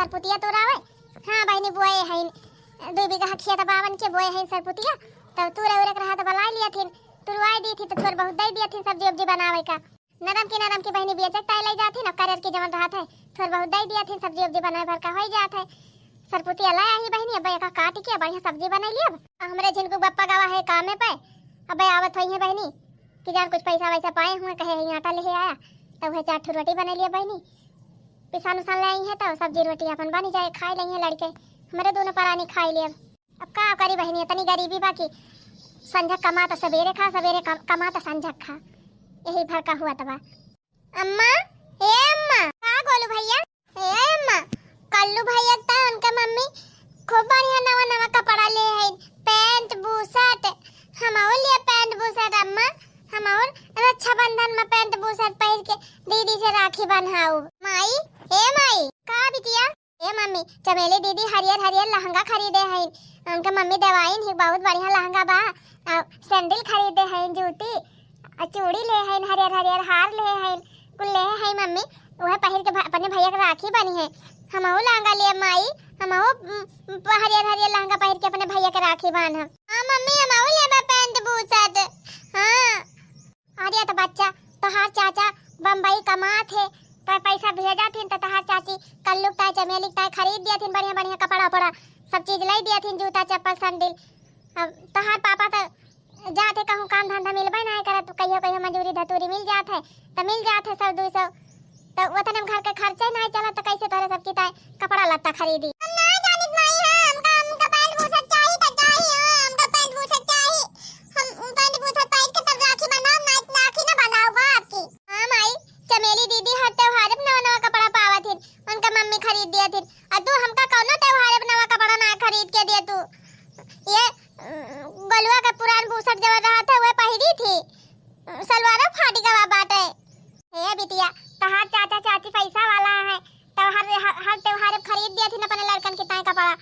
सरपुतिया तोरावे। हाँ बहनी बोए है 2 बीघा खेत बावन के बोए है सरपुतिया, तब तू रे रहा तो बला लिया थी, तुरवाई दी थी तो थोड़ा बहुत दे दिया थी सब्जी उब्जी बनावे का। नरम की बहनी बेचक ताई ले जाती न करियर की जवन रहा था, थोड़ा बहुत दे दिया थी सब्जी उब्जी बनाए भर का हो जात है। सरपुतिया लाया ही बहनी, अब का काट के बढ़िया सब्जी बना लिया। हमरे झिनकू बप्पा गावा है कामे पे, अब आवत हुई है बहनी कि जान कुछ पैसा वैसा पाए हुए, कहे आटा ले आया तब वह 4 रोटी बना लिया बहनी। पिसान उसान ले आई है तो सब्जी रोटी अपन बनी जाए, खाई लेंगे लड़के हमारे दोनों परानी खाई लिया। अब का करी बहनी, इतनी गरीबी बाकी संझक कमा तो सवेरे खा, सवेरे कमा तो संझक खा, यही भर का हुआ तबा। अम्मा ए अम्मा का गोलू भैया ए अम्मा कल्लू भैया ता उनका मम्मी खूब बढ़िया नवा नवा कपड़ा ले है, पैंट बूशर्ट हम और लिए पैंट बूशर्ट अम्मा, हम और रक्षाबंधन में पैंट बूशर्ट पहन के दीदी से राखी बंधाऊ। माई ए माई का बिटिया ए मम्मी चमेली दीदी हरियर हरियर लहंगा खरीदे है, उनका मम्मी दवाई ही बहुत बढ़िया लहंगा बा, सैंडल खरीदे है, जूती चूड़ी ले है, हरियर हरियर हार ले है, कुल ले है मम्मी, वह पहन के अपने भैया के राखी बनी है। हम लहंगा लिए माई, हम हरियर हरियर लहंगा पहन के अपने भैया के राखी बांधब। हां मम्मी हम लेबा पैंट बूशर्ट। हां अरे तो बच्चा तोहार चाचा बम्बई कमात है तो पैसा भेजा थी तो तोहार चाची कल्लू ताई चमेली ताई खरीद दिया थी बढ़िया बढ़िया कपड़ा उपड़ा सब चीज लाई दिया थी, जूता चप्पल सैंडल। अब तोहार पापा तो जाते कहूँ काम धंधा मिलबे नहीं करत, कहियो कहियो मजूरी धतूरी मिल जात है तो मिल जात है 100-200, तो वतन में घर के खर्चे नहीं चला तो कैसे तोरे सबकी ताई कपड़ा लत्ता खरीदी। हम ना जानित नहीं है, हमका पैंट बूशर्ट चाहिए तो चाहिए, हमका पैंट बूशर्ट चाहिए, हम पैंट बूशर्ट पहन के तब राखी बनाओ, ना राखी ना बनाऊंगा आपकी। हां माई चमेली दीदी हर त्योहार पे नवा नवा कपड़ा पावा थी, उनका मम्मी खरीद दिया थी, और तू हमका कौनो त्योहार पे नवा कपड़ा ना खरीद के दे तू। ये गलुआ का पुरान बूशर्ट जब रहा था वह पहनी थी, सलवार फाटी गवा बाटे। हे बिटिया तहार चाचा चाची पैसा वाला है तो हर त्योहार खरीद दिया थी ना अपने लड़कन के ताई कपड़ा,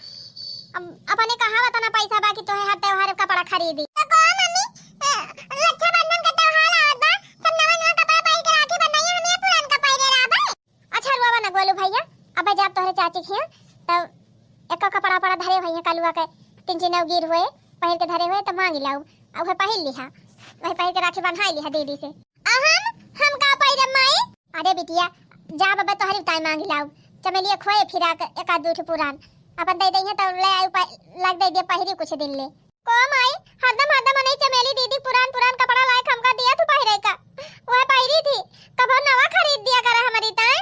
अपने कहां बताना पैसा बाकी तो है हर त्योहार कपड़ा खरीदी। तो को मम्मी रक्षाबंधन का त्योहार आवत बा, सब नवा नवा कपड़ा पहन के राखी बनाई, हमें पुरान कपड़ा दे रहा बा। अच्छा रुआ ना गोलू भैया, अब जब तोहरे चाची खिया तब एक कपड़ा पड़ा धरे हुए कलुआ के 3 गिर हुए पहन के धरे हुए तो मांग लाऊ, अब है पहन लिहा, वही पहन के राखी बंधाई लिहा दीदी से। हम का पहिरे माई, अरे बिटिया जा बाबा तोहरी ताई मांग लाऊ, चमेलिए खोए फिरा एक आध दूठ पुरान अपन दे दई है तो ले लग दे दे पहिरी कुछ दिन ले। को माई हरदम नहीं चमेली दीदी पुरान कपड़ा लायक हमका दिया तू पहिरे का, वह पहिरी थी कब नवा खरीद दिया करे हमारी ताई,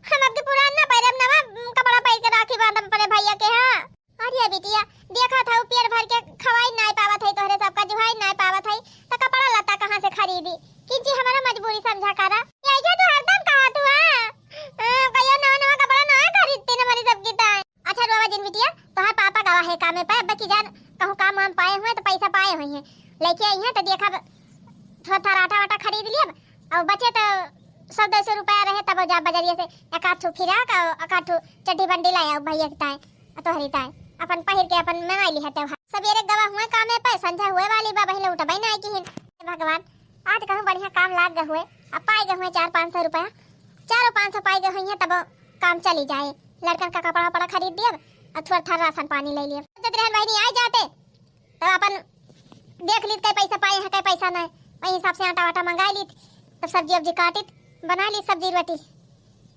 हम अब पुरान ना पहिरे, नवा कपड़ा पहन के राखी बांधब अपने भैया के। हां अरे बिटिया देखा था पेट भर के खवाई नहीं पावत है, तोहरे सबका जुहाई नहीं पावत है तो कपड़ा लता कहां से खरीदी, किंची हमारा मजबूरी समझा करा। ऐसा तो हरदम कहा तू कहियो नवा कपड़ा ना खरीदती ना हमारी सबकी ताई। अच्छा बाबा जिन बिटिया तोहार पापा गवा है कामे पे, अब की जान कहूं काम हम पाए हुए तो पैसा पाए हुए हैं लेके आई हैं तो देखा थोड़ा आटा वाटा खरीद लिया, और बचे तो 100-200 रुपया रहे तब जा बजरिया से एक आठ फिरा का एक आठ चड्डी बंडी लाया भैया की ताई तोहरी ताई अपन पहिर के अपन मनाई ली है त्योहार। सवेरे गवा हुए कामे पे, संझा हुए वाली बा बहिन उठा बई नहीं की भगवान आज कहूं बढ़िया काम लाग गए हुए, अब पाए गए हुए 400-500 रुपया, 400-500 पाए गए हुए तब काम चली जाए, लड़कन का कपड़ा वपड़ा खरीद दिया और थोड़ा राशन पानी ले लिया, जब रहन बहनी आ जाते तो अपन देख ली कई पैसा पाए हैं कई पैसा नहीं, वही हिसाब से आटा वाटा मंगा ली, तब सब्जी उब्जी काटी बना ली सब्जी रोटी,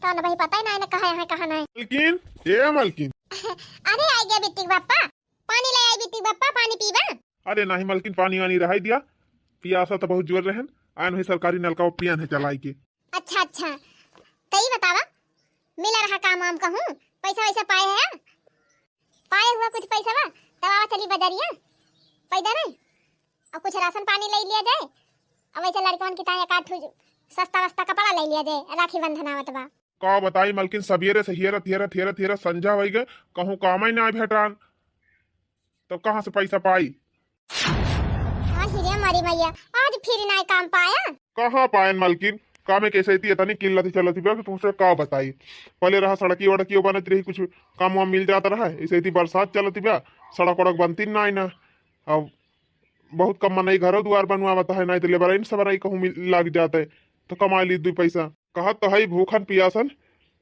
तो न भाई पता ही नहीं कहा है कहा नहीं। मलकिन ये मलकिन अरे आ गया बिट्टी बाप्पा, पानी ले आई बिट्टी बाप्पा, पानी पीवा। अरे नहीं मलकिन पानी वानी रहा दिया, पियासा तो बहुत जोर रहन, आन हुई सरकारी नलका पियन है चलाई के। अच्छा कई बतावा मिला रहा काम वाम कहूं, पैसा वैसा पाए है, पाए हुआ कुछ पैसा बा तब चली बाजारिया पैदा नहीं, और कुछ राशन पानी ले लिया जाए, और वैसे लड़कन की ताया काठ सस्ता वस्ता कपड़ा ले लिया जाए, राखी बंधन आवत बा। का बताई मलकिन सवेरे से हेरत संझा हो गए, कहूं काम ही ना भेटान तो कहां से पैसा पाई। हिरे मारी मैया आज फिर नहीं काम पाया, कहां पायन मलकिन, कामे कैसे थी इतनी किल्लत चलती बा कि तुमसे का बताई, पहले रहा सड़की वड़की बनत रही, कुछ काम वाम मिल जाता रहा, ऐसे थी बरसात चलती बा सड़क वड़क बनती ना, अब बहुत कम मनई घरों द्वार बनवाता है, नहीं तो लेबर इन सब कहूँ लग जाता है तो कमा ली 2 पैसा, कहा तो है भूखन पियासन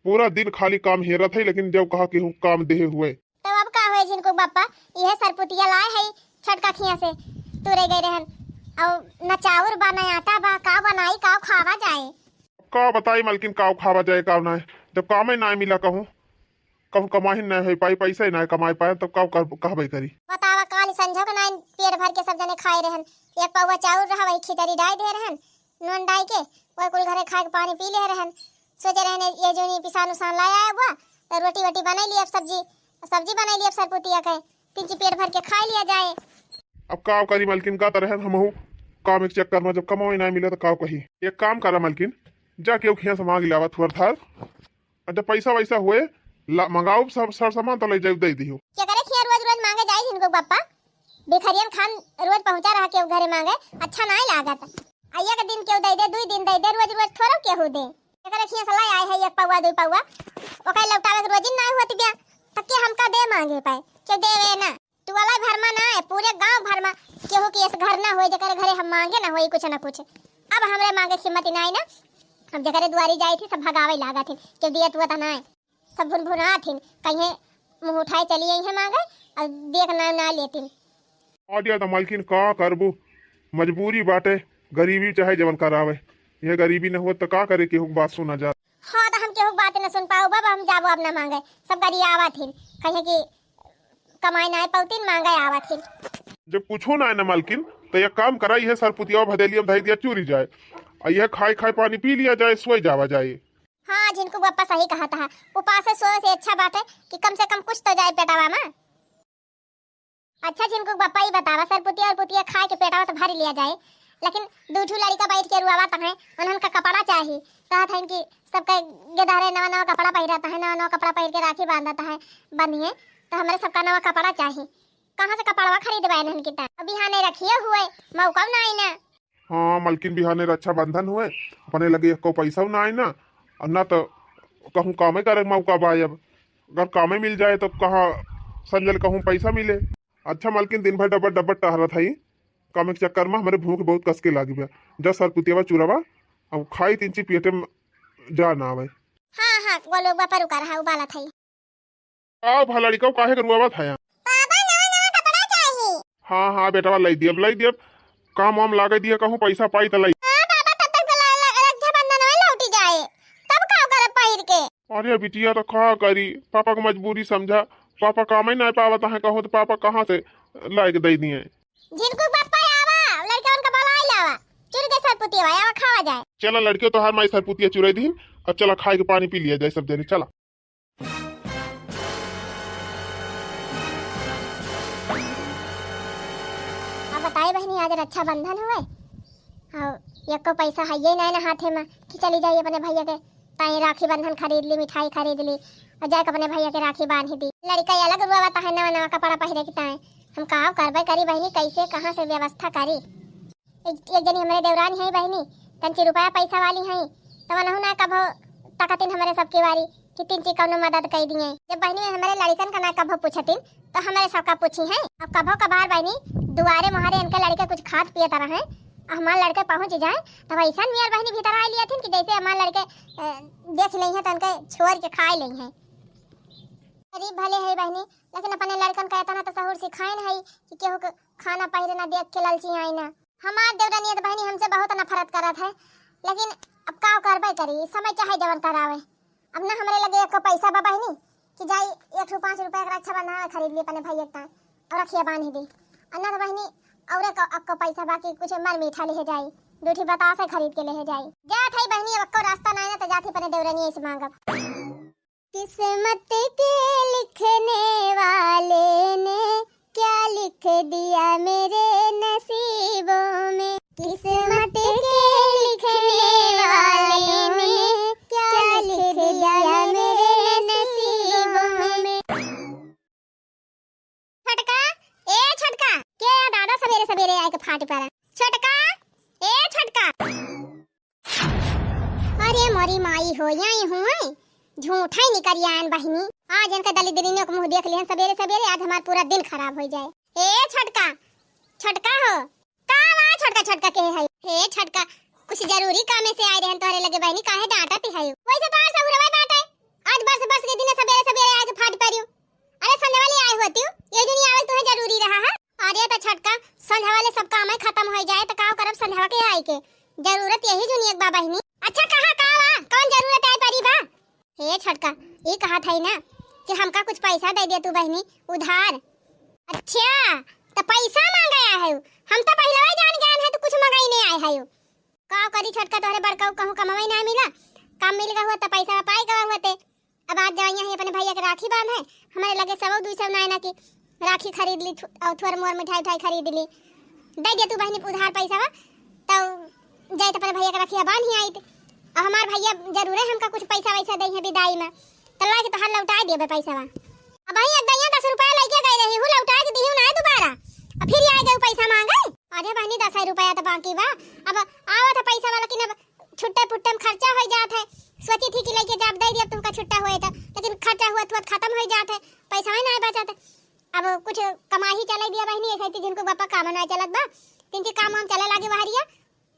पूरा दिन खाली काम हेरत है, लेकिन जब कहा कि काम देहे हुए तो अब का होए जिनको बापा यह सरपुतिया लाए है छटका खिया से तुरे गए रहन और न चाउर बना आटा बा का बनाई का खावा जाए। का बताई मालकिन का खावा जाए का ना, जब काम ही ना मिला कहूँ कहूँ कमाही न है पाई, पैसा ही ना कमाई पाए तब का कहबे करी। बतावा काल संझो के नाइन पेट भर के सब जने खाए रहन, एक पौवा चाउर रहा वही खिचड़ी डाई दे रहन, नून डाई के वो कुल घरे खा के पानी पी ले रहन। सोचे रहने ये जो नी पिसान उसान लाया है हुआ तो रोटी वोटी बना ली, अब सब्जी बना ली, अब सरपुतिया के तीन पेट भर के खा लिया जाए। अब का करी मालकिन का तरह हम काम एक चक्कर में जब कमाई ना मिले तो का कही। एक काम करा मालकिन, जाके खिया से मांग लावा थोड़ा थार, और जब पैसा वैसा हुए मंगाओ सब सर सामान तो ले जाओ दे दियो। क्या करे खिया रोज रोज मांगे जाए जिनको पापा, भिखरियन खान रोज पहुंचा रहा के घरे मांगे अच्छा ना लागत। आइया के दिन क्यों दे दे, 2 दिन दे दे, रोज रोज थोड़ा केहू दे। क्या करे खिया सलाई आए है एक पौवा 2 पौवा ओके लौटावे के रोज ना होत बिया तब के हमका दे मांगे पाए क्यों देवे ना। तू वाला भरमा ना है पूरे गांव भरमा केहू के ऐसे घर ना होए जकर घरे हम मांगे ना होई कुछ ना कुछ। अब हमरे मांगे हिम्मत ना आई ना, हम जकरे दुआरी जाई थी सब भगावे लागा थे क्यों दिया तू ना है, सब भुनभुना थी कहीं मुंह उठाए चली आई है मांगे और देख ना लेती। आ दिया तो मालकिन का करबू, मजबूरी बाटे, गरीबी चाहे जवन करावे, ये गरीबी न हो तो का करे केहू बात सुना जा। हाँ तो हम केहू बात न सुन पाओ बाबा, हम जाबो अब ना मांगे, सब गरी आवा थी कहीं की कमाई ना पाउतीन मांगे आवा थी। जब पूछो ना है ना मालकिन तो एक काम करा, यह सरपुतिया भदेलिया धाई दिया चूरी जाए और यह खाए खाए पानी पी लिया जाए, सोए जावा जाए। हाँ जिनको पापा सही कहा था, उपास से सोए से अच्छा बात है कि कम से कम कुछ तो जाए पेटावा में। अच्छा जिनको पापा ही बतावा सरपुतिया और पुतिया खाए के पेटावा तो भर लिया जाए, लेकिन दूठू लड़का बैठ के रुआवा है उन्हन का कपड़ा चाहिए, कहा था कि सबका गेदारे नवा नवा कपड़ा पहिराता है, नवा नवा कपड़ा पहिर के राखी बांधता है बंधिए, तो हमारे सबका नवा कपड़ा चाहिए। कहाँ से कपड़वा खरीदवाए इन्हन की अभी हाने रखिए हुए मौका ना आई ना। हाँ मालकिन बिहाने रक्षाबंधन हुए अपने लगे को पैसा ना आई ना, और ना तो कहूँ कामे करे मौका बाय, अब अगर कामे मिल जाए तो कहाँ संजल कहूँ पैसा मिले। अच्छा मालकिन दिन भर डब्बा डब्बा टहरत है काम के चक्कर में, हमारे भूख बहुत कस के लागी गया, जब सरपुतिया चूरावा अब खाई 3 पेटे में जा ना आवे। हाँ हाँ वो लोग बापा रुका रहा उबाला था आ भला लड़का काहे के रुआवा था यहाँ। पापा नवा नवा कपड़ा चाहिए। हाँ हाँ बेटा लाई दियब काम वाम लागे दिया कहूँ पैसा पाई तो लाई। हां पापा तब तक रक्षाबंधन में लौट जाए तब का करे पहिर के। अरे बिटिया तो का करी, पापा को मजबूरी समझा, पापा काम ही नहीं पावत है कहूँ तो पापा कहाँ से ला के दे दिए। जिनको पापा आवा लड़का उनका बलाई लावा चुर के सरपुतिया आवा खावा जाए। चला लड़कियों तो हर माई सरपुतिया चुराई दी, अब चला खाए के पानी पी लिया जाए सब देने चला। अब बताए बहनी आज रक्षाबंधन हुए और एक को पैसा है ये नहीं ना हाथे में कि चली जाइए अपने भैया के ताई राखी बंधन खरीद ली, मिठाई खरीद ली और जाकर अपने भैया के राखी बांध दी। लड़का अलग रुआता है नवा नवा कपड़ा पहरे की ताए, हम कहा करबे करी बहनी कैसे कहाँ से व्यवस्था करी। एक जनी हमारे देवरानी है बहनी 3 रुपया पैसा वाली है तो नहु ना कभो तकतिन हमारे सबकी वारी कि 3 कौनो मदद कर दिए। जब बहनी हमारे लड़कन का ना कभो पूछतिन तो हमारे सबका पूछी है। अब कभो कभार बहनी दुआरे मुहारे इनके लड़के कुछ खाद पिए तरह है, हमारे लड़के पहुंच जाए तब ऐसा मियार बहनी भीतर आ लिया थी कि जैसे हमारे लड़के देख नहीं है तो उनके छोड़ के खा नहीं है। गरीब भले है बहनी लेकिन अपने लड़कन का इतना तो सहूर सिखाए है कि केहू के खाना पहले ना देख के लालची आई ना। हमार देवरानी तो बहनी हमसे बहुत नफरत करत है, लेकिन अब का करबे करी, समय चाहे जवन करावे। अब ना हमारे लगे एक पैसा बा बहनी कि जाई 1-5 रुपया का रक्षाबंधन खरीद ली अपने भैया का और रखिया बांध दी, अन्ना तो बहनी और अक्को पैसा बाकी कुछ मर मीठा ले जाई, दूठी बतासे खरीद के ले जाई। जात है बहनी अब अक्को रास्ता ना तो जाती अपने देवरानी से मांगब। किस्मत के लिखने वाले ने क्या लिख दिया मेरे नसीबों में, किस्मत के लिखने वाले ने क्या लिख दिया मेरे नसीबों में। छटका ए छटका क्या दादा सवेरे सवेरे आए के फाट पर छटका ए छटका। अरे मोरी माई हो यही हुए झूठा ही निकल आन बहनी, आज इनका दली दलीनियों को मुंह देख लिया सवेरे सवेरे, आज हमारा पूरा दिन खराब हो जाए। ए छटका छटका हो का वहां छटका छटका के है। ए छटका कुछ जरूरी काम से आए रहन तोरे लगे बहनी काहे डांटती है, वैसे तो सहुरवा डांटे पढ़ाई के जरूरत यही जुनी एक बा बहिनी। अच्छा कहाँ का बा कौन जरूरत आई परी बा? हे छटका ये कहा था ना कि हमका कुछ पैसा दे दे तू बहिनी उधार। अच्छा तो पैसा मांगा है हम तो पहले ही जान गए हैं तो कुछ मंगाई नहीं आए है का करी छटका तोहरे बड़का कहूं कमाई ना मिला काम मिल गया हुआ तो पैसा पाई गया हुआ ते। अब आज जाइए है अपने भैया के राखी बांध है हमारे लगे 100-200 ना की राखी खरीद ली और थोड़ा मोर मिठाई उठाई खरीद ली दे दे तू बहनी उधार पैसा तो जाए तो अपने भैया के राखी बांध ही आई थे। और हमार भैया जरूर है हमका कुछ पैसा वैसा दे है विदाई में तो ला के तो हर लौटा दिए पैसा। अब भैया दैया 10 रुपया लेके गई रही हूं लौटा के दी ना दोबारा अब फिर आ गए पैसा मांगे। अरे बहनी 10 रुपया तो बाकी बा अब आवा था पैसा वाला कि छुट्टे पुट्टे में खर्चा हो जात है सोची थी कि लेके जब दे दिया तुमका छुट्टा हुए था लेकिन खर्चा हुआ तो खत्म हो जात है पैसा ही नहीं बचाते। अब कुछ कमा ही चला दिया बहनी ऐसे थी जिनको बापा काम नहीं चलत बा तिनके काम हम चले लागे बहरिया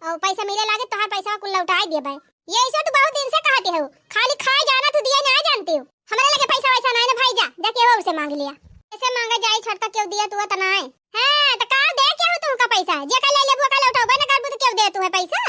और पैसा मिले लागे तो हर पैसा कुल लौटा दिए भाई। ये ऐसा तो बहुत दिन से कहते हो खाली खाए जाना तो दिया नहीं जानते हो हमारे लगे पैसा वैसा नहीं ना भाई जाके वो उसे मांग लिया ऐसे मांगा जाए छटका क्यों दिया तू तना है हां तो का दे क्या हो तुमका पैसा जे का ले लेबो का लौटाबे ना करबो तो क्यों दे तू है पैसा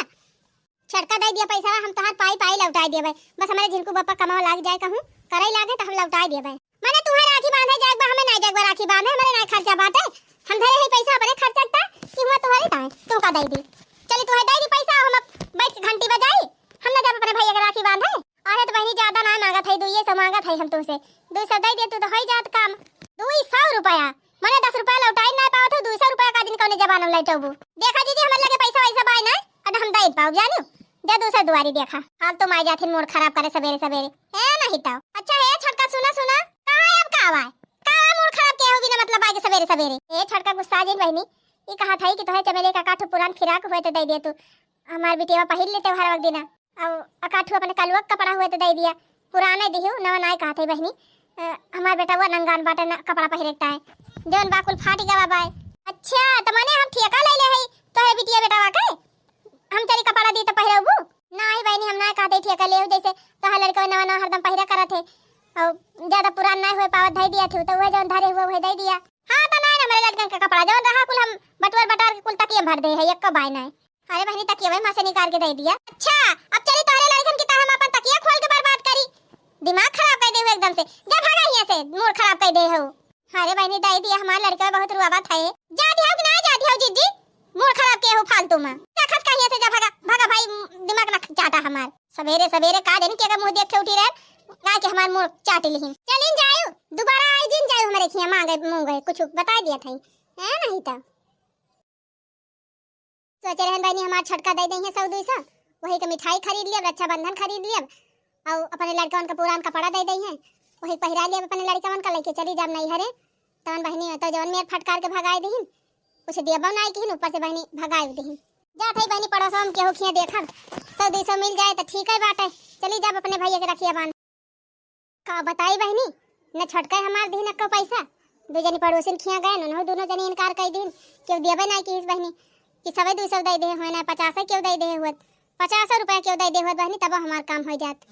छटका दे दिया पैसा हम तो हाथ पाई लौटा दिए भाई बस हमारे जिनको बापा कमाओ लाग जाए कहूं करे लागे तो हम लौटा दिए भाई। माने तुम्हारे राखी बांधे जाए बा हमें नहीं जाए राखी बांधे हमारे नहीं खर्चा बाटे हम धरे ही पैसा अपने खर्च सकता कि हुआ तुम्हारी ताए तू का दे दी चली तू है दे दी पैसा हम बैठ के घंटी बजाई हम ना जब अपने भैया के राखी बांधे। अरे तो बहनी ज्यादा ना मांगा था 200 मांगा था हम तुमसे 200 दे दे तू तो हो जात काम 200 रुपया माने 10 रुपया लौटाई ना पाओ तो 200 रुपया का दिन कौन जबान में लौटाबू देखा दीदी हमारे लगे पैसा वैसा बाय ना और हम दे पाओ जानो दे दूसरा दुआरी देखा अब तुम आ जाते मूड खराब करे सवेरे सवेरे ए नहीं ताओ। अच्छा है छटका सुना कहां है अब का आवा का मूड खराब के होगी ना मतलब आगे सवेरे सवेरे ए छटका गुस्सा जिन बहनी ये कहा था कि तोहे चमेली का काठू पुरान फिराक हुए तो दे दे तू हमार बिटिया पहिल लेते हर वक्त दिन अब अकाठू अपने कलवक कपड़ा हुए तो दे दिया पुराने दियो नवा नाय कहा थे बहनी हमार बेटा वो नंगान बाटा कपड़ा पहिरता है जोन बाकुल फाटी गवा बाय। अच्छा तो माने हम ठेका ले ले है तोहे बिटिया बेटा वाके हम तेरी कपड़ा दी तो पहिरबू नहीं बहनी हम ना कहते ठेका ले जैसे तो लड़का नवा हरदम पहिरा करत है और ज्यादा पुरान नहीं हुए पावत धई दिया थी तो वह जोन धरे हुए वह दे दिया। हां तो नहीं ना मेरे लड़कन का कपड़ा जोन रहा कुल हम बटवार के कुल तकिए भर दे है एक का बाय नहीं। अरे बहनी तकिए वही मां से निकाल के दे दिया। अच्छा अब चली तोरे लड़कन की तरह हम अपन तकिया खोल के बर्बाद करी दिमाग खराब कर दे हो एकदम से जा भागा यहां से मूड खराब कर दे हो। अरे बहनी दे दिया हमारा लड़का बहुत रुआवा था जा दिया कि नहीं जा दिया जीजी मूड खराब के हो फालतू में खस कहिए से जा भागा भाई दिमाग ना चाटा हमार सवेरे सवेरे का दिन के मुंह देख के उठी रहे ना कि हमार मूड चाट लिहिन चलिन जायो दोबारा आई दिन जायो हमारे खिया मांगे मुंह गए कुछ बता दिया था है नहीं था सोच रहे बहनी हमार छटका दे देंगे 100-200 वही के मिठाई खरीद लिया रक्षाबंधन खरीद लिया और अपने लड़कन का पुरान कपड़ा दे देंगे वही पहिरा लिया अपने लड़कन का लेके चली जाब नहीं हरे तवन बहनी तो जौन में फटकार के भगाए दीहिन कुछ दिया बनाई की ऊपर से बहनी भगाए दीहिन जा थई बहनी पड़ोस हम केहू खिया देखब 100-200 मिल जाए तो ठीक है बात है चली जाब अपने भैया के रखिया बांध का बताई बहनी न छटका हमार दिन का पैसा दो जनी पड़ोसिन खिया गए न दोनों जनी इनकार कर दिन क्यों देबे नहीं की बहनी कि 100-200 दे दे हो ना 50 क्यों दे दे हुत 50 रुपया क्यों दे दे हुत बहनी तब हमार काम हो जात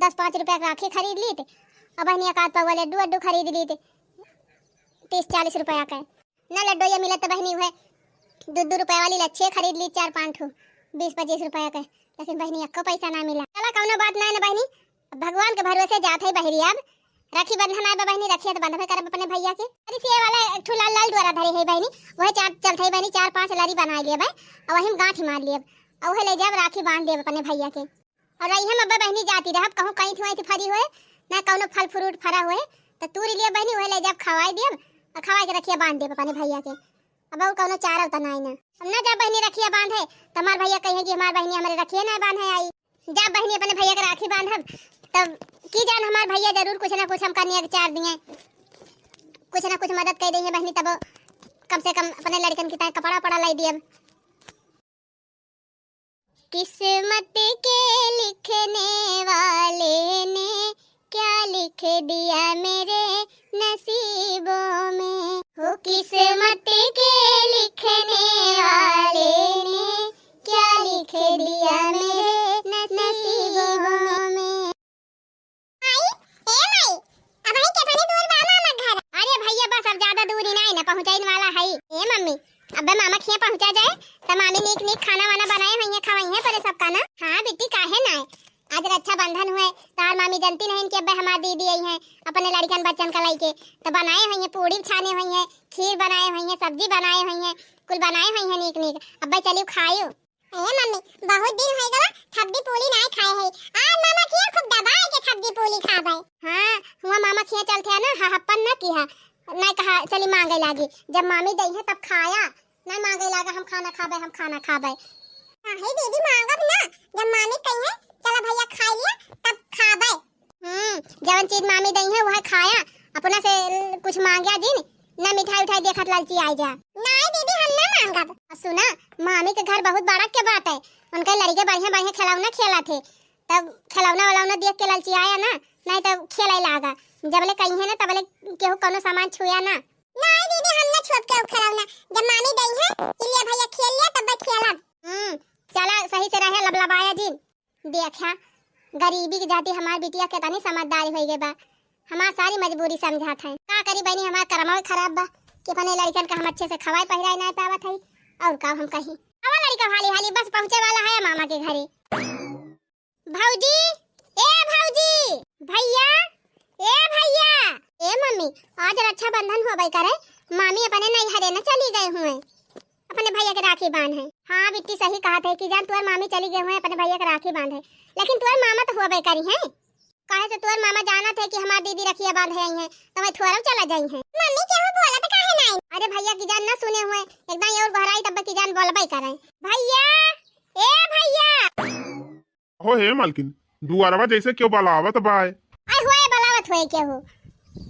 10-5 रुपया का राखी खरीद ली थे अब बहनी एक आध पाव लड्डू खरीद ली थे 30-40 रुपया का ना लड्डू ये मिलत बहनी हुए 2 रुपया वाली लच्छे खरीद ली 4-5 ठो 20-25 रुपया का लेकिन बहनी एको पैसा ना मिला चला कौनो बात ना बहनी भगवान के भरोसे जात है बहरी अब राखी बंधन आए बहनी रखिए तो बंधवे करब अपने भैया के अरे से वाला ठू लाल द्वारा धरे है बहनी वह चार चलते है बहनी 4-5 लारी बना लिए भाई और वही गांठ मार लिए और वह ले जाब राखी बांध देब अपने भैया के और रही हम अब बहनी जाती रहब कहूं कहीं थुआई फरी होए ना कौनो फल फ्रूट फरा हुए तो तूर लिए बहनी वह ले जाब खवाई देब और खवाई के रखिए बांध देब अपने भैया के अब कौनो चारा उतना नहीं ना हम ना जब बहनी रखिए बांधे तो हमार भैया कहे कि हमार बहनी हमारे रखिए ना बांधे आई जब बहनी अपने भैया के राखी बांधब तब की जान हमार भैया जरूर कुछ ना कुछ हम करने 4 दिए कुछ ना कुछ मदद कर देंगे बहनी तब कम से कम अपने लड़कन की तरह कपड़ा पड़ा लाई दिए। किस्मत के लिखने वाले ने क्या लिख दिया मेरे नसीबों में हो किस्मत के लिखने वाले ने क्या लिख दिया मेरे नसीबों में। अरे भैया बस अब ज्यादा दूर ही नहीं ना पहुंचाने वाला है ए मम्मी अब मामा खिया पहुंचा जाए तो मामी नीक खाना वाना हुए सबका ना? हाँ बेटी काहे ना आज रक्षाबंधन हुए तार मामी जानती नहीं कि अब्बे हमार दीदी आई हैं अपने लड़कन बच्चन का लाइके तो बनाए हुई हैं पूड़ी छाने हुई हैं खीर बनाए हुई हैं सब्जी बनाए हुई हैं कुल बनाए हुई हैं नीक नीक अब्बे चलियो खाइयो। ए मम्मी बहुत दिन हो गया सब्जी पूड़ी नहीं खाए है आज मामा किया खूब दबाए के सब्जी पूड़ी खाबे। हां हुआ मामा किया चलते है ना हप्पन ना किया नहीं कहा चली मांगे लागी जब मामी दई है तब खाया नहीं मांगे लागा हम खाना खाबे। हां है दीदी मांगब ना जब मामी कही है चला भैया खा लिया तब खाबे। जवन चीज मामी दई है वह खाया अपना से कुछ मांगया जिन ना मिठाई उठाई देखत लालची आई जा। नहीं दीदी हम ना मांगब। सुना मामी के घर बहुत बड़ा के बात है उनके लड़के बढ़िया बढ़िया खिलौना खेला थे तब खिलौना वालौना देख के लालची आया ना नहीं तब खेले लागा जबले कहीं है ना तबले केहू कोनो सामान छुया ना। नहीं दीदी हम ना छुप के खिलौना जब मामी दई है इसलिए भैया खेल लिया तब खेलब। चला सही से रहे लबलबाया जिन देखा गरीबी की जाती हमार बिटिया के तनी समझदारी हो गई बा हमार सारी मजबूरी समझात है का करी बहनी हमार करमावे खराब बा कि अपने लड़कन का हम अच्छे से खवाई पहिराई नहीं पावत है और का हम कहीं अब लड़का हाली हाली बस पहुंचे वाला है मामा के घरे। भौजी भैया ए मम्मी आज रक्षाबंधन हो गई करे मामी अपने नैहरे न चली गए हुए अपने भैया के राखी बांध है। हाँ बिट्टी सही कहा थे कि जान तुअर मामी चली गए हुए अपने भैया के राखी बांध है लेकिन तुअर मामा तो हुआ बे करी है काहे से तुअर मामा जाना थे कि हमारी दीदी रखिया बांध आई है तो मैं थोड़ा चला जाई है। मम्मी क्या हो बोला तो काहे नहीं? अरे भैया की जान ना सुने हुए एकदम और बहराई तब की जान बोलबई करे भैया हो हे मालकिन दुआरवा जैसे क्यों बलावत बाय आई हुए बलावत हुए क्या हो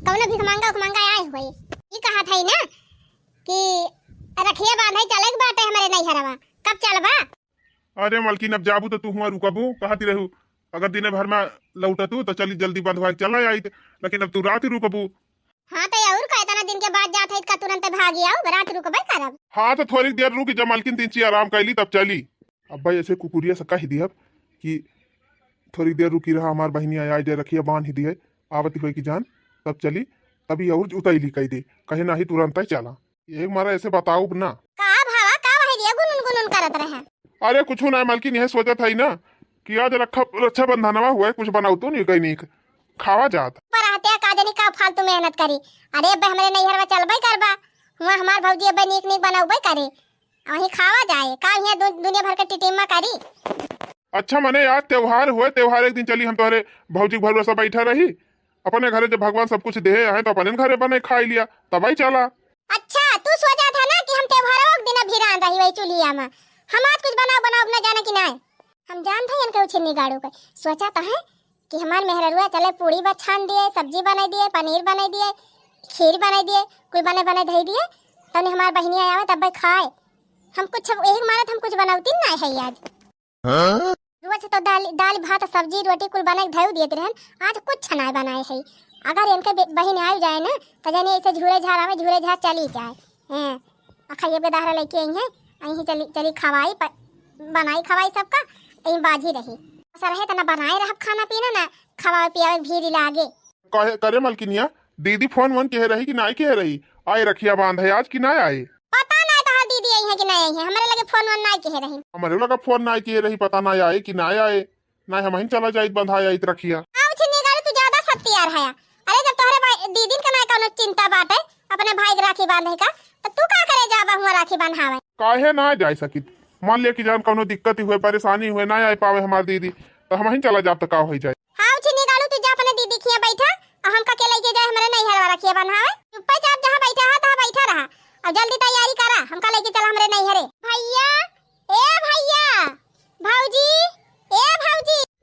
कौनो भी मांगा आए हुए ये कहा था ना कि रखिया बांधई चले बाटे हमारे नैहरवा कब चलबा? अरे मालकिन अब जाबू तो तू हुआ रुकबू कहती रहू अगर दिन भर में लौटतू तो चली जल्दी बंधवा चला आई लेकिन अब तू रात ही रुकबू। हां तो और का इतना दिन के बाद जात है का तुरंत भागी आओ रात रुकबे करब। हां तो थोड़ी देर रुकी जब मालकिन तीन ची आराम कैली तब चली। अब भाई ऐसे कुकुरिया से कह दिया कि थोड़ी देर रुकी रहा हमार बहनी आई जे रखिया बांध ही दी है आवती हुई की जान तब चली तभी और उतैली कह दे कहे ना ही तुरंत ही चला एक मारा ऐसे बताओ ना का भावा का वही दिया गुनगुन करत रहे। अरे कुछ ना मालकिन यह सोचा था ही ना कि आज रक्षाबंधनवा हुआ कुछ बनाऊ तो नहीं कहीं नहीं खावा जात पर आते का जनी का फालतू मेहनत करी। अरे अब हमरे नैहरवा चलबे करबा हुआ हमार भौजी अब नीक बनाऊबे करे वही खावा जाए का यहां दुनिया भर के टिटिम्मा करी। अच्छा मने यार त्योहार हुए त्योहार एक दिन चली हम तोहरे भौजी घर सब बैठा रही अपने घरे जब भगवान सब कुछ दे है तो अपने घरे बने खा लिया तब ही चला। अच्छा तू सोचा था ना कि हम त्योहारों के दिन भिरान रही वही चुलिया में हम आज कुछ बनाओ न जाने की नहीं हम जानते हैं इनके उछिन्नी गाड़ू के सोचा तो है कि हमार मेहररुआ चले पूड़ी छान दिए सब्जी बना दिए पनीर बना दिए खीर बना दिए कुछ बने दही दिए तब हमार बहनी आवे तब खाए हम कुछ एक मारत हम कुछ बनावती ना है आज रोज तो दाल भात सब्जी रोटी कुल बना के धो दिए रहन आज कुछ नहीं बनाए है। अगर इनके बहन आ जाए ना तो जाने ऐसे झूले झाड़ चली जाए हैं अखिए बेदारा लेके आई है यहीं चली खवाई बनाई खवाई सबका यहीं बाजी रही ऐसा रहे तो ना बनाए रह खाना पीना ना खवाए पियावे भीड़ लागे कहे करे मालकिनिया दीदी फोन वन कह रही कि नहीं कह रही आई रखिया बांध है आज कि नहीं आई पता नहीं तो दीदी आई है कि नहीं आई है हमारे लगे फोन वन नहीं कह रही हमारे लगा फोन नहीं कह रही पता नहीं आए कि नहीं आए नहीं हम चला जाए बंधा आई रखिया अब छिन्नी गाड़ी तू ज्यादा सत्यार है। अरे जब तोहरे दीदी के ना कोनो चिंता बाटे अपने भाई के राखी बांधे का तो तू का करे जाबा हुआ राखी बंधावे काहे ना जा सकी मान लिया कि जान कोनो दिक्कत ही हुए परेशानी हुए ना आ पावे हमारी दीदी तो हम ही चला जाब तो का हो जाए। हां छिन्नी गाड़ू तू जा अपने दीदी खिया बैठा और हम का के लेके जाए हमारे नैहर वाला खिया बंधावे चुपचाप जहां बैठा है तहां बैठा रहा और जल्दी तैयारी करा हम का लेके चल हमारे नैहरे। भैया भौजी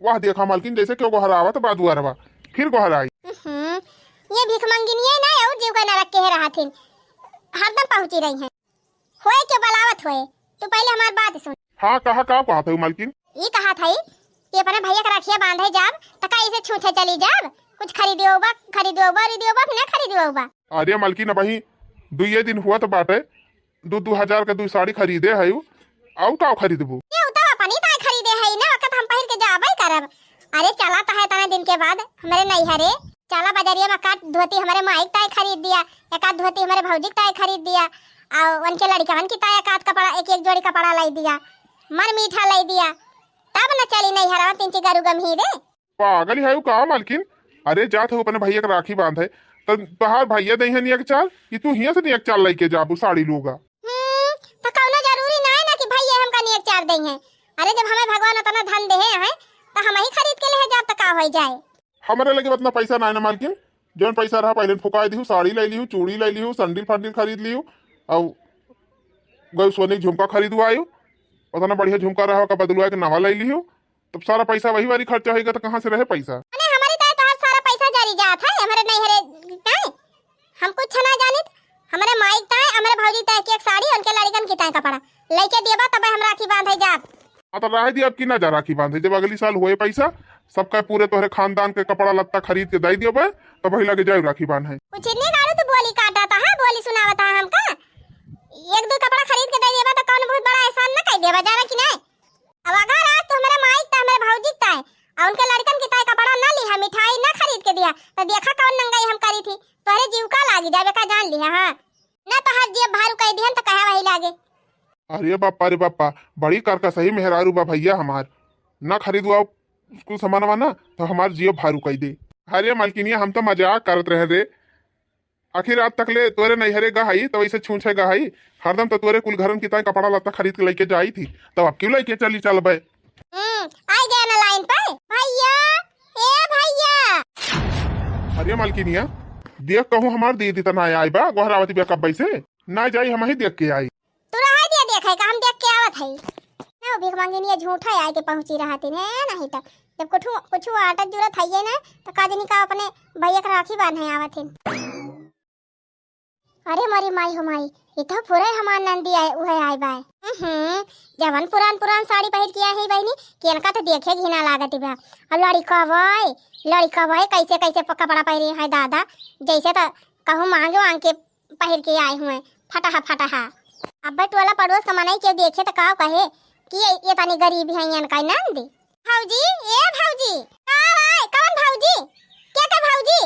वाह देखा मालकिन जैसे क्यों गोहरावा तो बादुआ रवा फिर गोहराई ये भीख मंगिनी है ना और जीव का नरक के रहा थी हरदम पहुंची रही है होए के बलावत होए तू पहले हमारी बात सुन। हाँ कहा था मालकिन ये कहा था कि अपने भैया का रखिया बांधे जाब तो का इसे छूटे चली जाब कुछ खरीदियोबा ना खरीदियोबा। अरे मालकिन अब ही 2 दिन हुआ तो बाटे 2,000 का 2 साड़ी खरीदे है आउ का खरीदबू ये उता अपनी ताई खरीदे है ना वक्त हम पहिर के जाबे करब। अरे चला तो है तना दिन के बाद हमारे नैहरे चला बाजारिया में काट धोती हमारे माइक ताई खरीद दिया एक आध धोती हमारे भौजी ताई खरीद दिया और उनके लड़का की ताई एक आध कपड़ा एक जोड़ी कपड़ा लाई दिया मन मीठा लाई दिया तब न चली नहीं हरा तीन ची गरु गम ही रे। पागल है का मालकिन। अरे जात हो अपने भैया का राखी बांध है तो बाहर भैया दही है नियक चाल कि तू हिया से नियक चाल लेके जाबू साड़ी लूगा। तो कौनो जरूरी ना है ना कि भैया हमका नियक चार दई है। अरे जब हमें भगवान उतना धन दे है तो हम ही खरीद के ले जा तो का हो जाए। हमारे लगे उतना पैसा ना है ना मालकिन। जौन पैसा रहा पहले फुका दी साड़ी ले ली चूड़ी ले ली संडिल फंडिल खरीद ली और गई सोने की झुमका खरीदवा आयु उतना बढ़िया झुमका रहा का बदलवा के नवा ले ली तब सारा पैसा वही वाली खर्चा होगा तो कहाँ से रहे पैसा। हमारे तो सारा पैसा जारी जात है हमारे नहीं हरे हम कुछ ना जानित हमारे माइक ताए हमारे भौजी ताए की एक साड़ी उनके लड़कन की ताए कपड़ा लेके देबा तब हम राखी बांधे जाब। हाँ तो राह दी अब की ना जा राखी बांधे जब अगली साल हुए पैसा सबका पूरे तोहरे खानदान के कपड़ा लत्ता खरीद के दे दियो बे तब वही लगे जाए राखी बांधे। कुछ इतने गाड़ू तो बोली काटा था बोली सुनावा था हमका एक दो कपड़ा खरीद के दे देबा तो कौन बहुत बड़ा एहसान ना कह देबा जाना कि नहीं। अब अगर आज तो हमारे माइक ता हमारे भौजी ताए और उनके लड़कन की ताए कपड़ा ना लिया मिठाई ना खरीद के दिया तो देखा कौन नंगाई हम करी थी तोहरे जीव का लागी जावे का जान लिया। हां ना तो हर जेब भारू कह दिहन तो कहे वही लागे। अरे बापा बड़ी कार का सही मेहरारू बा भैया हमार ना खरीदवा उसको सामान वाना तो हमार जियो भारू कह दे। अरे मालकिनिया हम तो मजाक करत रहे रे आखिर रात तक ले तोरे नहीं हरे गहाई तो वैसे छूछे गहाई हरदम तो तोरे कुल घरन की ताई कपड़ा लत्ता खरीद के लेके जाई थी तब अब क्यों लेके चली चल बे। आई गया ना लाइन पे भैया ए भैया। अरे मालकिनिया देख कहूँ हमार दीदी तो ना आई बा गोहरावती बे कब से ना जाई हम ही देख के आई। तू रहा दिया देखे का हम देख के आवत है ना भीख मांगनी झूठा आए के पहुंची रहा थी नहीं तो जब कुछ आटा जरूरत है ना तो काजनी का अपने भैया का राखी बांधे आवत है। अरे मारी माई हो माई ये तो पूरा हमार नंदी आए उहे आए बाय जवन पुरान साड़ी पहन के आई बहनी केनका तो देखे घिना लागत बा। अब लड़का भाई कैसे कैसे कपड़ा पहने है दादा जैसे तो कहूँ मांग के पहन के आए हुए फटाहा अब टोला पड़ोस का मनाई के देखे तो का कहे कि ये तनी गरीब है इनका नंदी। भौजी ए भौजी कौन भौजी क्या भौजी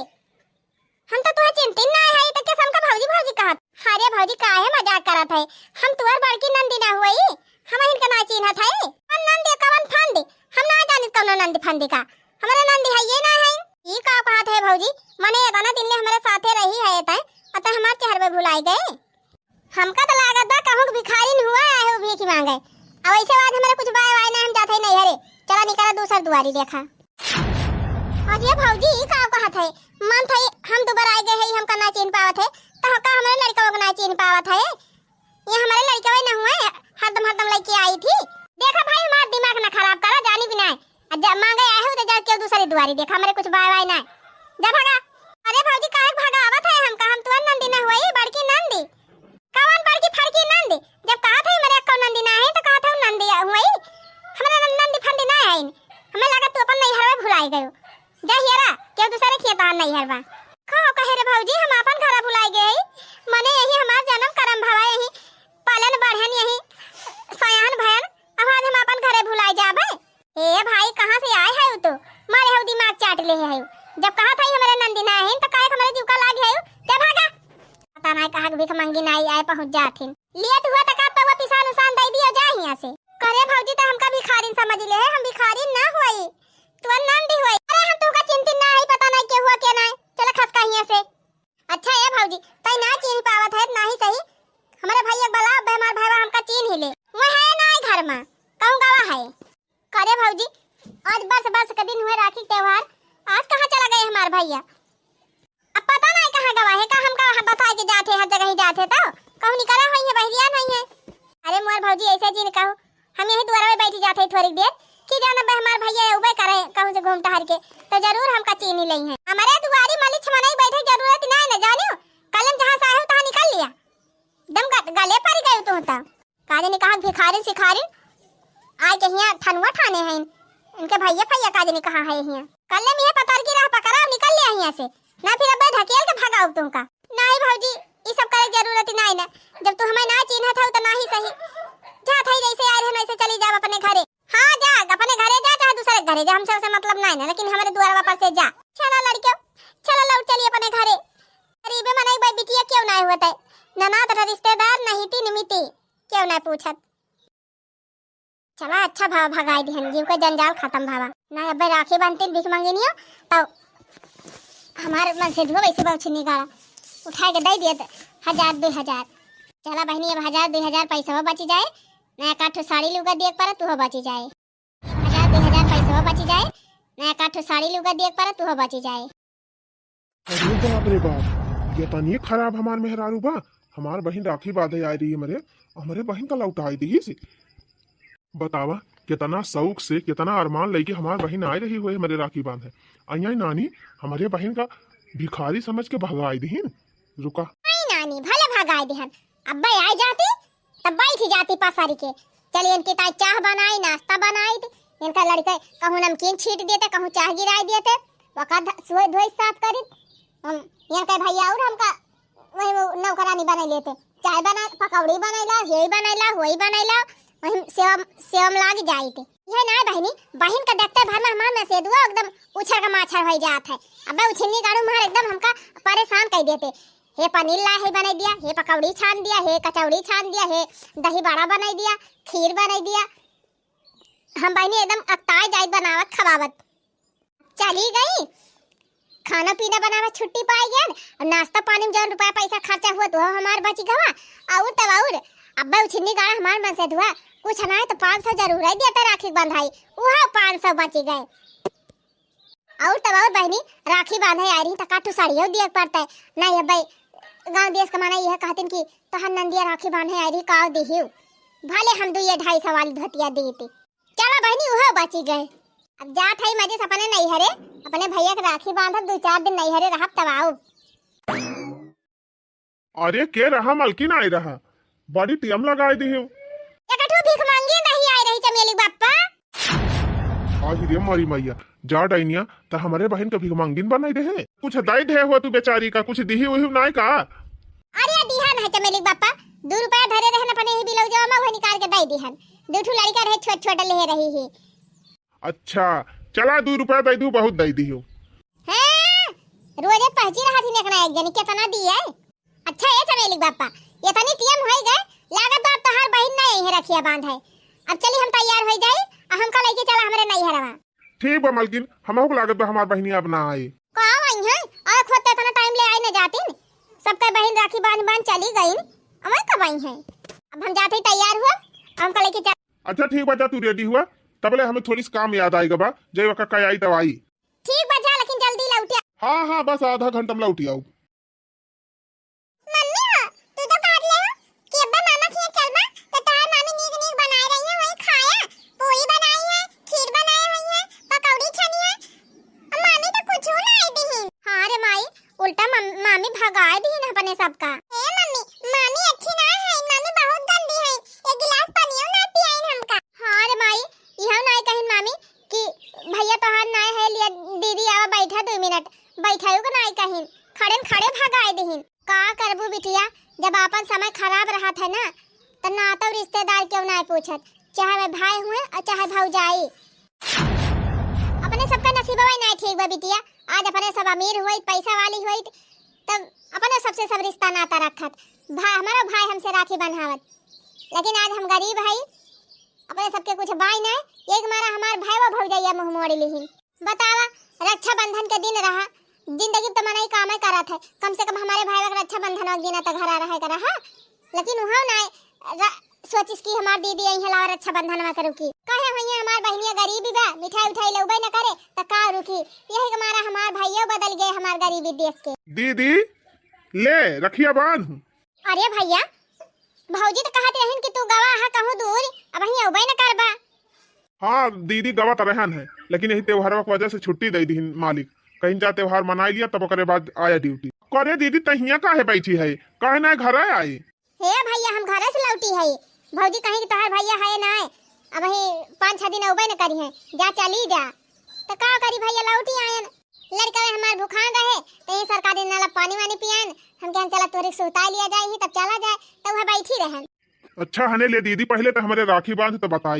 हम तो तुहे चिंतित ना है तो के हमका भौजी कहत। अरे भौजी काहे मजाक करत है हम तुहर बड़की नंदी ना हुई हम इनका ना चिन्हत है कौन नंदी कौन फंदी हम ना जानित कौन नंदी फंदी का हमारा नंदी है ये ना है ई का कहत है भौजी मने इतना दिन ले हमारे साथे रही है तय अतः हमार चेहरे भुलाई गए हमका तो लागत बा कहूं भिखारी न हुआ है भीख मांगे अब ऐसे बाद हमारे कुछ बाय वाय ना हम जाते नहीं हरे चला निकला दूसर दुआरी देखा। और ये भौजी का कहत है मन था हम दोबारा आ गए हैं हमका ना चिन्ह पावत है तो का हमारे लड़का को ना चिन्ह पावत है ये हमारे लड़का ना हुआ हरदम लेके आई थी। देखा भाई हमारा दिमाग ना खराब करा जानी भी ना जब मांगे आए हो तो जाके दूसरी दुआरी देखा हमारे कुछ बाय वाय ना जा भागा। अरे भौजी काहे भागा आवत है हमका हम तुअर नंदी ना हुई बड़की नंदी कौन बड़की फड़की नंदी जब कहा था मेरे को नंदी ना है तो कहा था नंदी हुई हमारा नंदी फंदी ना है हमें लगा तू अपन नहीं हरवा भुलाई गयो जा हेरा क्यों दूसरे खेत नहीं हरवा कहे रे भौजी हम अपन घर भुलाई गए मने यही हमार जन्म कर्म भवा यही पालन बढ़न यही सयान भयन अब आज हम अपन घरे भुलाई जाबे। ए भाई कहां से आए है तो मारे हो दिमाग चाट ले है जब कहा था हमारे नंदी ना है तो काहे हमारे जीव का लाग है ते भागा पता नहीं कहां भीख मांगी ना आए पहुंच जाथिन लेट हुआ त का तो पिसान उसान दे दियो जा यहां से करे भौजी तो हमका भिखारी समझ ले हम भिखारी ना होई तू नंदी होई। अरे हम तुका चिंतित ना है पता नहीं के हुआ के ना चल खस कहिया से। अच्छा ये भौजी तई ना चिन्ह पावत है ना ही सही हमारे भैया बला बेमार भाईवा हमका चिन्ह ले वो है ना घर में कहूं गावा है। करे भौजी आज बस के दिन हुए राखी त्योहार आज कहां चला गए हमारे भैया अब पता नहीं कहां गवा है का हमका बता के जाते हर जगह ही जाते तो कहूं निकला हुई है बहरिया नहीं है। अरे मोर भौजी ऐसे जी ने कहूं हम यही द्वारा में बैठी जाते थोड़ी देर कि जाना बे हमार भैया उबे करे कहूं से घूमता हर के तो जरूर हमका चीनी लई है हमारे दुआरी मालिक छमनाई बैठे जरूरत नहीं न जानियो कलम जहां से आए तहां निकल लिया दम गले पर गए तो होता काजे ने कहा भिखारी सिखारी आए के हिया ठनुआ ठाने हैं इनके भैया काजे ने कहा है हिया कल में पतार की राह पकड़ा निकल लिया हिया से ना फिर अब ढकेल के भागाओ तुमका नहीं भौजी ई सब करे जरूरत नहीं ना जब तू हमें ना चिन्ह था तो ना ही सही जा थई जैसे आ रहे वैसे चली जा अपने घरे। हां जा अपने घरे जा चाहे दूसरे घरे जा हमसे उसे मतलब नहीं ना लेकिन हमारे द्वार वापस से जा चला लड़कियों चला लौट चलिए अपने घरे। गरीबे मनाई भाई बिटिया क्यों ना होता है ननाद रिश्तेदार नहीं थी निमिति क्यों ना पूछत चला अच्छा भाव भगाई दिहन जीव के जंजाल खत्म भावा ना अब राखी बांधते भीख मांगेनियो तो हमारे मन से धुआ वैसे बहुत निकाला उठा के दे दिए 1000-2000 चला बहनी अब 1000-2000 पैसा बची जाए नया काठो साड़ी लुगा देख पर तू बची जाए 1000-2000 पैसा बची जाए नया काठो साड़ी लुगा देख पर तू बची जाए। अरे बाप रे बाप ये तनी खराब हमार मेहरारू बा हमार बहन राखी बांधे आई रही है हमारे बहन का लौटाई दी से बतावा कितना शौक से कितना अरमान लेके हमार बहन आई रही हुई हमारे राखी बांधे अइया नानी हमारे बहन का भिखारी समझ के भगाई दी रुका नानी भले भगाई दिहन अब्बा आ जाती तब बैठ जाती पसारी के चलिए इनकी ताई चाह बनाई नाश्ता बनाई थी इनका लड़के कहूँ नमकीन छीट देते कहूँ चाह गिराई देते वक़्त सुई धोई साफ करी हम इनका भैया और हमका वही नौकरानी बना लेते चाय बना पकौड़ी बनैला हे बनैला होई बनैला वही सेवम लाग जाई थे ये ना बहनी बहन का देखते भर में हमार में से दुआ एकदम उछल का माछर हो जात है अब्बा उछलनी गाड़ू मार एकदम हमका परेशान कर देते हे पनीर ला हे बना दिया हे पकौड़ी छान दिया हे कचौड़ी छान दिया हे दही बड़ा बना दिया खीर बना दिया हम बहनी एकदम अक्ताए जाई बनावत खवावत चली गई खाना पीना बनावत छुट्टी पाई गया और नाश्ता पानी में जौन रुपया पैसा खर्चा हुआ तो हमार बची गवा और तब और अब्बा उछनी गाड़ा हमार मन से धुआ कुछ ना है तो 500 जरूर है दिया राखी बंधाई वहाँ 500 बची गए और तब और बहनी राखी बांधे आ रही तो काटू साड़ियों दिया पड़ता है नहीं भाई गांव देश कमाना यह कहते कि तहन नंदिया राखी बांधे आ रही काव दिहियो भले हम 2-250 वाली धोतिया दी थी चलो बहनी वह बची गए अब जात है मजे से अपने नहीं हरे अपने भैया के राखी बांधब 2-4 दिन नहीं हरे रहब तब आओ अरे के रहा मलकिन आई रहा बड़ी टीम लगाई दी हूँ एकठो भीख मांगी नहीं आई रही चमेली बाप्पा आज रे मारी मैया जा डाइनिया तो हमारे बहन का भीख मांगिन बनाई दे है कुछ दाई दे हो तू बेचारी का कुछ दी हुई नाय का अरे दिहन है चमेली बाप्पा 2 रुपया धरे रहन अपने ही बिलौ जावा मैं निकाल के दई दिहन दूठू लड़का रहे छोट-छोट ले रही है अच्छा चला 2 रुपया दे दू बहुत दई दी हूँ हां रोजे पहुंची रहा थी नेकना एक जनी कितना दी है अच्छा ये चमेली बाप्पा ये तनी टीम होई गए लागत बाप तोहार बहन नहीं है रखिया बांध है अब चली हम तैयार हो जाई हमका लेके चला हमरे नहीं हरवा ठीक बा मलकिन हमहु को लागत बा हमार बहनी अब ना आई का आई है और खुद तो इतना टाइम ले आई न जाती सबका बहन राखी बांध चली गई अमय कब आई है अब हम जाते ही तैयार हुआ हमका लेके चल अच्छा ठीक बा जा तू रेडी हुआ तबले हमें थोड़ी सी काम याद आएगा बा जय वका का आई दवाई ठीक बा जा लेकिन जल्दी लौटिया हाँ बस आधा घंटा में लौटी आऊ मम्मी तू तो बात ले कि अब्बा मामा के चल बा तो तार मामी नीक नीक बनाए रही है वही खाया पूरी बनाई है खीर बनाई हुई है पकौड़ी छनी है और मामी तो कुछ ना आई दी हां रे माई उल्टा मामी भगाए दी न अपने सबका ए मम्मी मामी अच्छी ना है मामी बहुत गंदी है एक गिलास पानी ना पियाई हमका हां रे माई यहां ना कहिन मामी कि भैया तोहार ना है लिया दीदी आवा बैठा 2 मिनट बैठायो का ना कहिन खड़े भगाए दीहिन का करबू बिटिया जब अपन समय खराब रहा था ना तो नाता रिश्तेदार क्यों ना पूछत चाहे वे भाई हुए और चाहे भौजाई अपने सबका नसीब है ना ठीक बा बिटिया आज अपने सब अमीर हुई पैसा वाली हुई तब अपने सबसे सब रिश्ता नाता रखत भाई हमारा भाई हमसे राखी बंधावत लेकिन आज हम गरीब है अपने सबके कुछ बाई ना एक मारा हमार भाई वो भौजाइया मुंह मोड़ लिहिन बतावा रक्षा बंधन के दिन रहा जिंदगी तो मनाई काम करा था कम से कम हमारे भाई का रक्षा बंधन वक्त दिन तक घर रहा करा हां लेकिन वहां ना सोचिस की हमार दीदी यही हला रक्षा बंधन में करू की कहे भैया हमार बहनिया गरीबी बा मिठाई उठाई लउबे न करे त का रुकी यही के मारा हमार भाइयों बदल गए हमार गरीबी देख के दीदी ले रखिया बांध अरे भैया भौजी तो कहत रहन कि तू गवा है कहूं दूर अब यही उबे न करबा हाँ दीदी गवा तो रहन है लेकिन यही त्योहार की वजह से छुट्टी दे दी मालिक कहीं जा त्योहार मना लिया तब ओकरे बाद आया ड्यूटी करे दीदी तहिया काहे बैठी है काहे ना घर आई हे भैया हम घर से लौटी है भौजी कहीं कि तोहार भैया है ना अब वही 5-6 दिन उबे न करी है जा चली जा तो का करी भैया लौटी आयन लड़का हमार भूखान रहे तो ये सरकारी नाला पानी वानी पियान हम कहन चला तोरे सुता लिया जाए ही तब चला जाए तो वह बैठी रहन अच्छा हने ले दीदी पहले तो हमारे राखी बांध तो बताई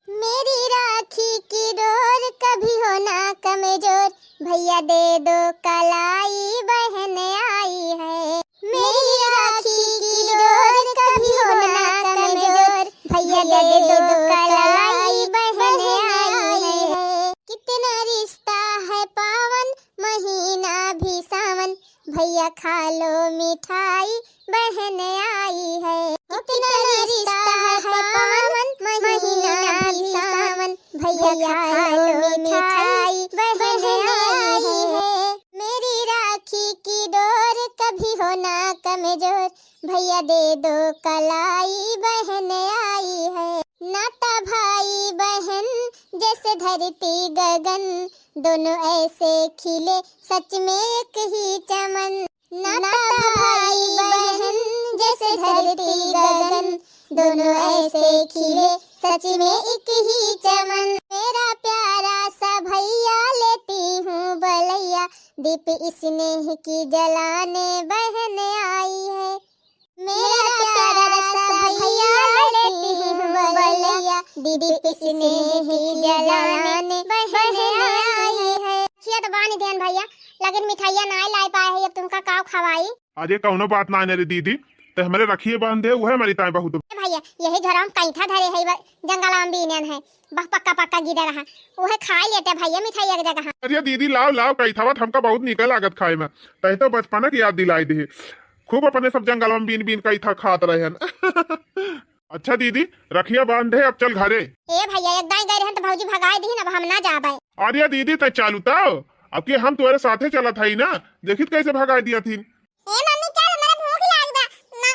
मेरी राखी की डोर कभी हो ना कमजोर भैया दे दो कलाई बहन आई है मेरी राखी की डोर कभी हो ना कमजोर भैया दे दो भैया खा लो मिठाई बहन आई है। कितना रिश्ता है पावन महीना भी सावन, भैया खा लो मिठाई बहन आई है। मेरी राखी की डोर कभी हो ना कमजोर, भैया दे दो कलाई बहन आई है। नाता भाई बहन जैसे धरती गगन, दोनों ऐसे खिले सच में एक ही चमन। नाता भाई बहन जैसे धरती गगन, दोनों ऐसे खिले सच में एक ही चमन। मेरा प्यारा सा भैया लेती हूँ बलैया, दीप स्नेह की जलाने बहन आई है। मेरा प्यारा सा भैया लेती हूँ बलैया, दीप स्नेह की जलाने बहन आई है। खिया तो बानी देन भैया, लेकिन मिठाइया ना लाई पाए है, अब तुमका काव खवाई। अरे कौनो बात ना रे दीदी, तो हमारे रखिए बांधे वह हमारी ताई बहुत। भैया यही झराम कैठा धरे है जंगला में बीनन है, बह पक्का पक्का गिरा रहा, वह खा लेते भैया मिठाइया की जगह। अरे दीदी लाओ लाओ कैठावा, हमका बहुत निकल लागत खाए में, तही तो बचपना की याद दिलाई दी। खूब अपने सब जंगल में बीन बीन कैठा खात रहे हैं। अच्छा दीदी रखिया बांधे, अब चल घरे। ए भैया एक दाई गए रहन तो भौजी भगाए दी ना, अब हम ना जाबे। अरे दीदी तय चालू ताओ, अब के हम तुम्हारे साथे चला था ही ना, देखित कैसे भगा दिया थी। ए मम्मी चल, मेरा भूख लाग बा,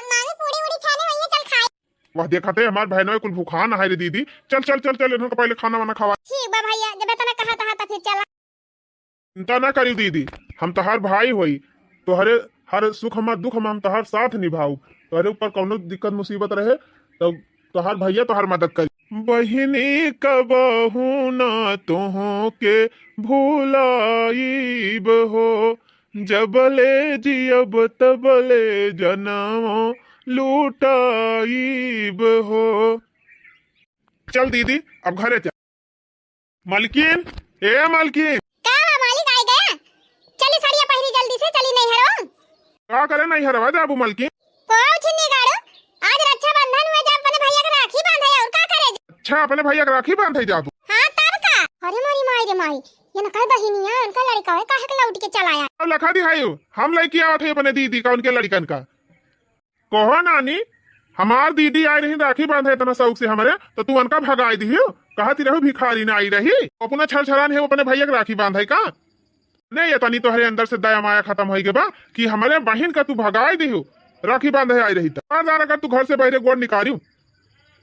मामी पूरी उड़ी खाने वही चल खाए। वह देखते हमारे बहनों कुल भूखा ना है रे दीदी, चल चल चल चल इन्हों को पहले खाना वाना खवा। ठीक बा भैया, जब तना कहा था फिर चला। चिंता ना करी दीदी, हम तोहार भाई होई, तोहरे हर सुख हम दुख हम तोहार साथ निभाऊ, तोहरे ऊपर कौनो दिक्कत मुसीबत रहे तो तोहार भैया तोहार मदद करी। बहिनी कबहू ना तोहों के भूलाईब हो, जबले जियब तबले जनमो लूटाईब हो। चल दीदी अब घरे चल। मालकिन ए मालकिन, का मालिक आ गया, चली साड़ियां पहनी जल्दी से, चली नहीं हरो। का करे नहीं हरवा जाबू मालकिन? कुछ नहीं गाड़ो, आज रक्षाबंधन हुआ, जब अपने भैया का राखी बांधे और का करे। अच्छा अपने भैया का राखी बांधे जाबू? हां तब का। अरे मारी माई रे माई, ये न कई बहिनिया उनका लड़का है, काहे के लौट के चलाया। अब लखा दिखायो, हम लेके आवत है अपने दीदी का उनके लड़कन का। कहो नानी हमार दीदी आई रही राखी बांधे इतना शौक से हमारे, तो तू उनका भगाई दी हो, कहती रहो भिखारी ना आई रही, अपना छल छलान है अपने भैया का राखी बांधे का। नहीं ये तनी तोहरे अंदर से दया माया खत्म हो गए बा कि हमारे बहन का तू भगाई दी हो, राखी बांधे आई रही। अगर तू घर से बहरे गोड़ निकाली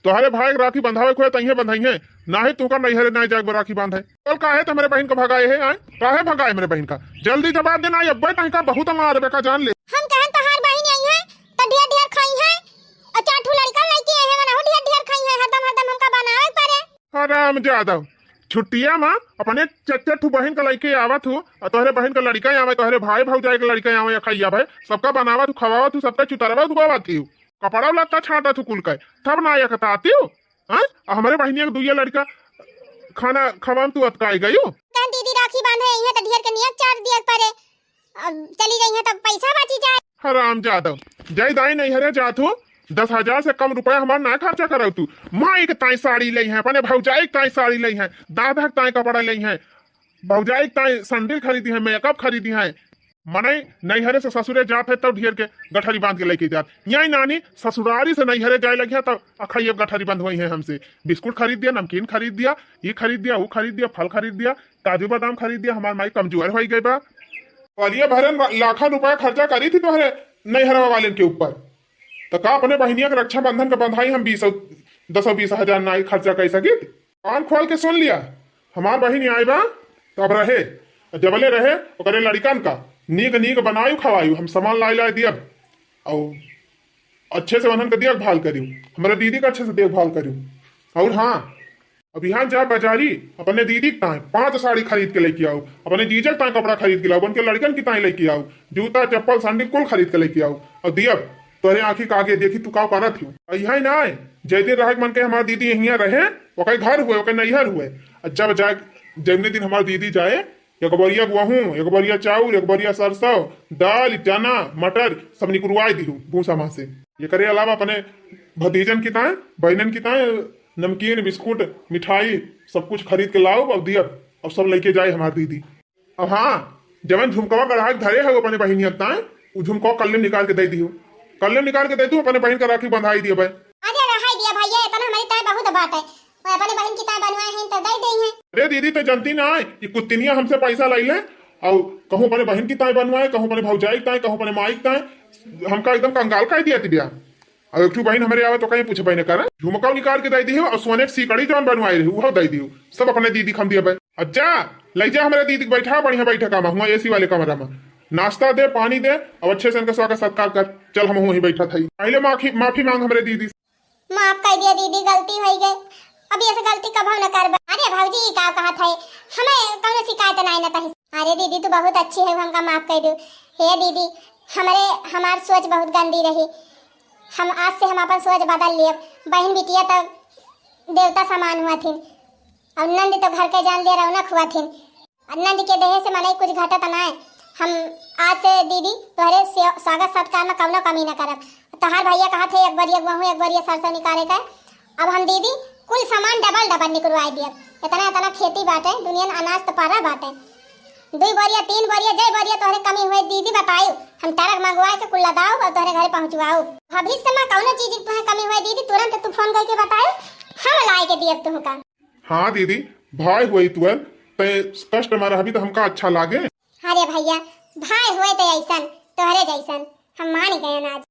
तोहरे भाई राखी बंधावे को तही बंधाई है, ना ही तू का नहीं हरे ना जाग राखी बांधे। कल काहे तो मेरे बहन को भगाए है, आए काहे भगाए मेरे बहन का, जल्दी जवाब देना। अब तही का बहुत मार बेका जान ले। हम कहन तोहार बहन आई है तो ढेर ढेर खाई है, और चाठू लड़का लेके आए हैं ना, ढेर ढेर खाई है, हरदम हरदम हमका बनावे पड़े। आराम जादव छुट्टिया माँ अपने चच्चू बहन का लड़के आवत हूँ, और तोहरे बहन का लड़का आवे, तोहरे भाई भौजाई का लड़का आवे, खैया भाई सबका बनावा तू खवावा तू, सबका चुतरवा तू गवाती हूँ, कपड़ा लत्ता छाटा तू कुल का, तब ना आया आती हूँ। हमारे बहनिया के दुइया लड़का खाना खवाम तू अतकाई गई हो। दीदी राखी बांधे आई है तो ढेर के नियत चार दिया पड़े, अब चली गई है तब पैसा बची जाए। हराम जादव जय दाई नहीं हरे जात हो, 10,000 से कम रुपया हमारा ना खर्चा करो तू। माँ एक ताई साड़ी ली है, अपने भौजाई ताई साड़ी ली है, दादा ताई कपड़ा ली है, भौजाई ताई सैंडल खरीदी है, मेकअप खरीदी है। मने नैहरे से ससुरे जात है तब ढेर के गठरी बांध के लेके जात, यही नानी ससुरारी से नैहरे जाए लगे तब अखैया गठरी बंधवाई है हमसे। बिस्कुट खरीद दिया, नमकीन खरीद दिया, ये खरीद दिया, वो खरीद दिया, फल खरीद दिया, काजू बादाम खरीद दिया। हमारी माई कमजोर हो गई बा, और ये भरन लाखों रुपया खर्चा करी थी तुम्हारे नैहरा वाले के ऊपर, तो का अपने बहनिया के रक्षाबंधन का बंधाई हम 10-20 हजार ना खर्चा कर सकी। कान खोल के सुन लिया, हमार बहन आई बा तो अब रहे जबले रहे ओकरे लड़कन का नीक नीक बनायु खवायु, हम सामान ला दिया और अच्छे से उन्हन का देखभाल करियो, हमारे दीदी का अच्छे से देखभाल करियो। और हाँ अब यहाँ जा बाजारी अपने दीदी के ताए 5 साड़ी खरीद के लेके आओ, अपने जीजक ताए कपड़ा खरीद के लाओ, उनके लड़कन की ताए लेके आओ, जूता चप्पल सैंडल कुल खरीद के लेके आओ, और दिया तोरे आंखी का आगे देखी तू का करत थी। यहाँ ना आए जय दिन रह मन के हमारी दीदी यहाँ रहे, ओके घर हुए ओके नैहर हुए, जब जाए जमने दिन हमारी दीदी जाए, एक बोरिया गेहूं, एक बोरिया चाउर, एक बोरिया सरसों दाल, चना मटर सब निकुरवाई दी भूसा माँ से। ये करे अलावा अपने भतीजन की ताए बहनन की ताए नमकीन बिस्कुट मिठाई सब कुछ खरीद के लाओ और दिया, और सब लेके जाए हमारी दीदी। अब हाँ जवन झुमकवा गढ़ा धरे है अपने बहिनी ताए वो झुमकवा कल्ले निकाल के दे दी कल्ले निकाल के दे दू अपने बहन का राखी बंधाई दिया भाई। अरे रहाई दिया भैया इतना हमारी ताए बहुत बात है अपने बहन की ताए बनवाए हैं तो दे दें हैं। अरे दीदी तो जनती ना है ये कुत्तिनिया हमसे पैसा लाई ले और कहूँ अपने बहन की ताए बनवाए कहूँ अपने भौजाई की ताए कहूँ अपने माई की ताए हमका एकदम कंगाल कर दिया दिया। और एक बहन हमारे आवे तो कहीं पूछे बहने करे झुमका निकाल के दे दी और सोने की सीकड़ी जो बनवाई रही वो दे दी सब अपने दीदी खम दिया भाई। अच्छा ले जा हमारे दीदी बैठा बढ़िया बैठा काम हुआ एसी वाले कमरा में नाश्ता दे पानी दे और अच्छे से उनका स्वागत सत्कार कर चल हम वहीं बैठा था पहले माफी मांग हमारे दीदी माफ कर दिया दीदी गलती हो गई अब ऐसे गलती कभी न कर। अरे भाऊजी का कहा था हमें कौन शिकायत नहीं ना था। अरे दीदी तू बहुत अच्छी है हमका माफ कर दो। हे दीदी हमारी सोच बहुत गंदी रही हम आज से हम अपन सोच बदल लिए बहन बिटिया तो देवता समान हुआ थी और नंद तो घर के जान दे रौनक हुआ थी नंद के देह से मने कुछ घटत ना है। हम आज से दीदी तोहरे स्वागत सत्कार में कौनो कमी न करब। तोहार भैया कहा थे एक बार गहूँ एक बार सरसों निकाले का अब हम दीदी कुल सामान डबल निकलवाई दिए इतना खेती बाटे दुनिया में अनाज तो पारा बाटे 2 बोरिया 3 बोरिया जय बोरिया तोहरे कमी हुए दीदी बताओ हम ट्रक मंगवाए के कुल लदाओ और तोहरे घर पहुंचवाओ। भविष्य में कौनो चीज की तुम्हें कमी हुए दीदी तुरंत तू फोन करके बताओ हम लाए के दिए तुमका। हाँ दीदी भाई हुई तुअर ते कस्टमर अभी तो हमका अच्छा लागे। अरे भैया भाई हुए तो ऐसन तोहरे जैसन हम मान गए आज।